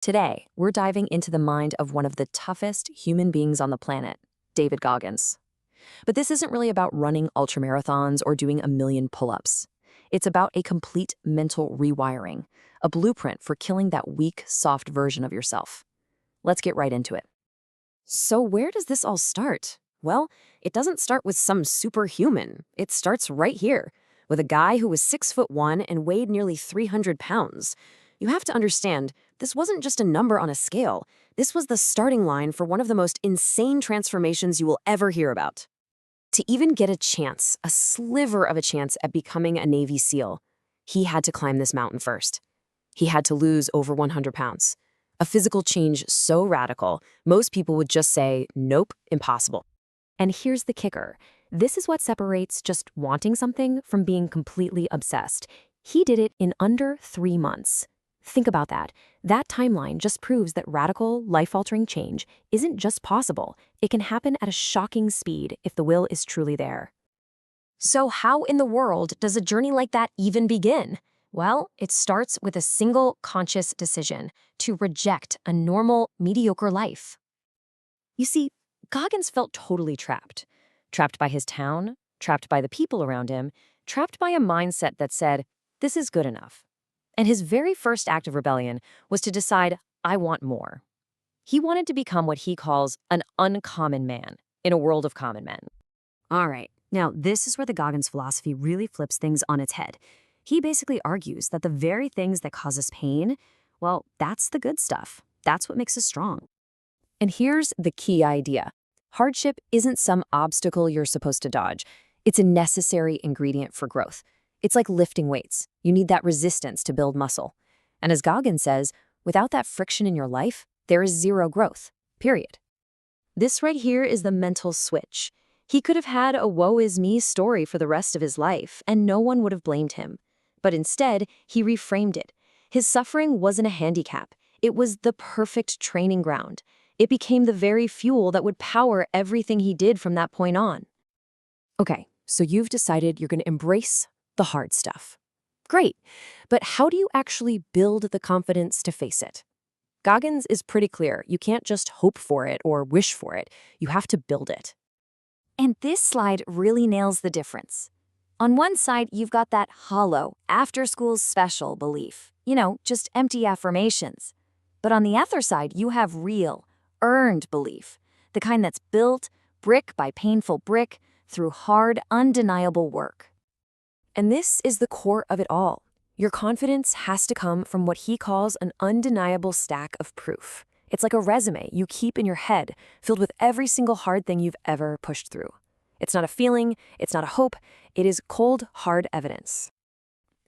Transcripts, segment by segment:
Today, we're diving into the mind of one of the toughest human beings on the planet, David Goggins. But this isn't really about running ultramarathons or doing a million pull-ups. It's about a complete mental rewiring, a blueprint for killing that weak, soft version of yourself. Let's get right into it. So where does this all start? Well, it doesn't start with some superhuman. It starts right here, with a guy who was 6'1" and weighed nearly 300 pounds. You have to understand, this wasn't just a number on a scale. This was the starting line for one of the most insane transformations you will ever hear about. To even get a chance, a sliver of a chance at becoming a Navy SEAL, he had to climb this mountain first. He had to lose over 100 pounds. A physical change so radical, most people would just say, nope, impossible. And here's the kicker. This is what separates just wanting something from being completely obsessed. He did it in under 3 months. Think about that. That timeline just proves that radical, life-altering change isn't just possible. It can happen at a shocking speed if the will is truly there. So how in the world does a journey like that even begin? Well, it starts with a single conscious decision to reject a normal, mediocre life. You see, Goggins felt totally trapped. Trapped by his town, trapped by the people around him, trapped by a mindset that said, this is good enough. And his very first act of rebellion was to decide, I want more. He wanted to become what he calls an uncommon man in a world of common men. All right, now this is where the Goggins philosophy really flips things on its head. He basically argues that the very things that cause us pain, well, that's the good stuff. That's what makes us strong. And here's the key idea. Hardship isn't some obstacle you're supposed to dodge. It's a necessary ingredient for growth. It's like lifting weights. You need that resistance to build muscle. And as Goggins says, without that friction in your life, there is zero growth, period. This right here is the mental switch. He could have had a woe is me story for the rest of his life, and no one would have blamed him. But instead, he reframed it. His suffering wasn't a handicap. It was the perfect training ground. It became the very fuel that would power everything he did from that point on. Okay, so you've decided you're going to embrace the hard stuff. Great, but how do you actually build the confidence to face it? Goggins is pretty clear. You can't just hope for it or wish for it. You have to build it. And this slide really nails the difference. On one side, you've got that hollow, after-school special belief. Just empty affirmations. But on the other side, you have real, earned belief. The kind that's built, brick by painful brick, through hard, undeniable work. And this is the core of it all. Your confidence has to come from what he calls an undeniable stack of proof. It's like a resume you keep in your head, filled with every single hard thing you've ever pushed through. It's not a feeling, it's not a hope, it is cold, hard evidence.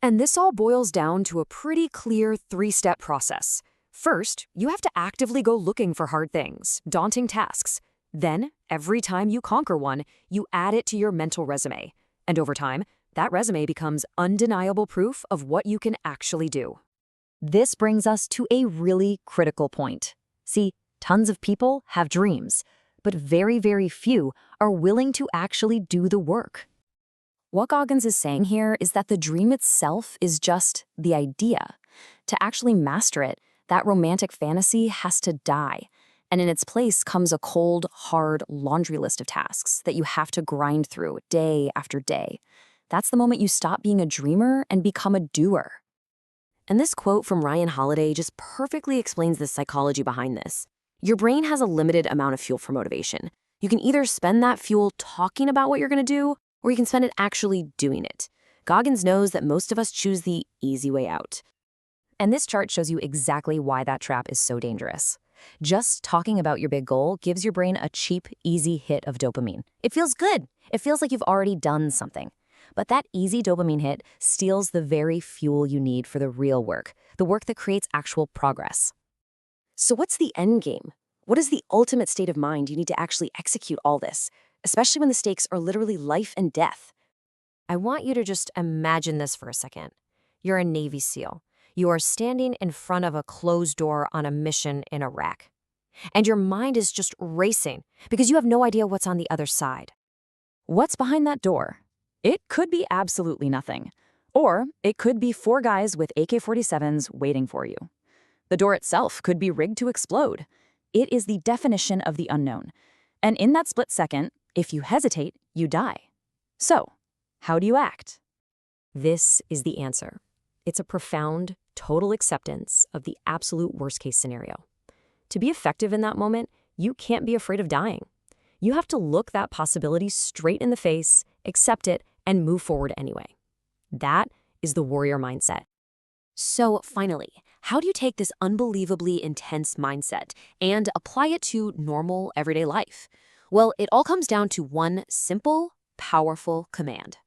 And this all boils down to a pretty clear 3-step process. First, you have to actively go looking for hard things, daunting tasks. Then, every time you conquer one, you add it to your mental resume. And over time, that resume becomes undeniable proof of what you can actually do. This brings us to a really critical point. See, tons of people have dreams, but very, very few are willing to actually do the work. What Goggins is saying here is that the dream itself is just the idea. To actually master it, that romantic fantasy has to die. And in its place comes a cold, hard laundry list of tasks that you have to grind through day after day. That's the moment you stop being a dreamer and become a doer. And this quote from Ryan Holiday just perfectly explains the psychology behind this. Your brain has a limited amount of fuel for motivation. You can either spend that fuel talking about what you're going to do, or you can spend it actually doing it. Goggins knows that most of us choose the easy way out. And this chart shows you exactly why that trap is so dangerous. Just talking about your big goal gives your brain a cheap, easy hit of dopamine. It feels good. It feels like you've already done something. But that easy dopamine hit steals the very fuel you need for the real work, the work that creates actual progress. So what's the end game? What is the ultimate state of mind you need to actually execute all this, especially when the stakes are literally life and death? I want you to just imagine this for a second. You're a Navy SEAL. You are standing in front of a closed door on a mission in Iraq. And your mind is just racing because you have no idea what's on the other side. What's behind that door? It could be absolutely nothing. Or it could be 4 guys with AK-47s waiting for you. The door itself could be rigged to explode. It is the definition of the unknown. And in that split second, if you hesitate, you die. So, how do you act? This is the answer. It's a profound, total acceptance of the absolute worst-case scenario. To be effective in that moment, you can't be afraid of dying. You have to look that possibility straight in the face, accept it, and move forward anyway. That is the warrior mindset. So finally, how do you take this unbelievably intense mindset and apply it to normal, everyday life? Well, it all comes down to one simple, powerful command.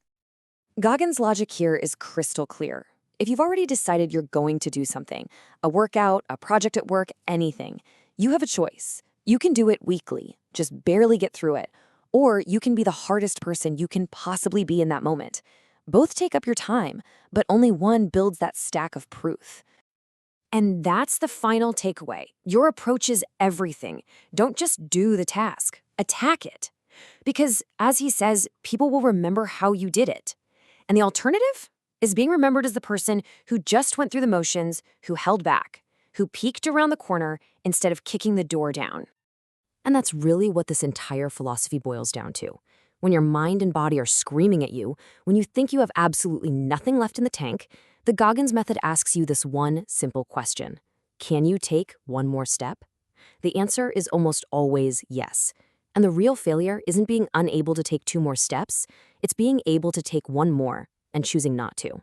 Goggins' logic here is crystal clear. If you've already decided you're going to do something, a workout, a project at work, anything, you have a choice. You can do it weakly, just barely get through it, or you can be the hardest person you can possibly be in that moment. Both take up your time, but only one builds that stack of proof. And that's the final takeaway. Your approach is everything. Don't just do the task, attack it. Because, as he says, people will remember how you did it. And the alternative is being remembered as the person who just went through the motions, who held back, who peeked around the corner instead of kicking the door down. And that's really what this entire philosophy boils down to. When your mind and body are screaming at you, when you think you have absolutely nothing left in the tank, the Goggins method asks you this one simple question. Can you take one more step? The answer is almost always yes. And the real failure isn't being unable to take two more steps, it's being able to take one more and choosing not to.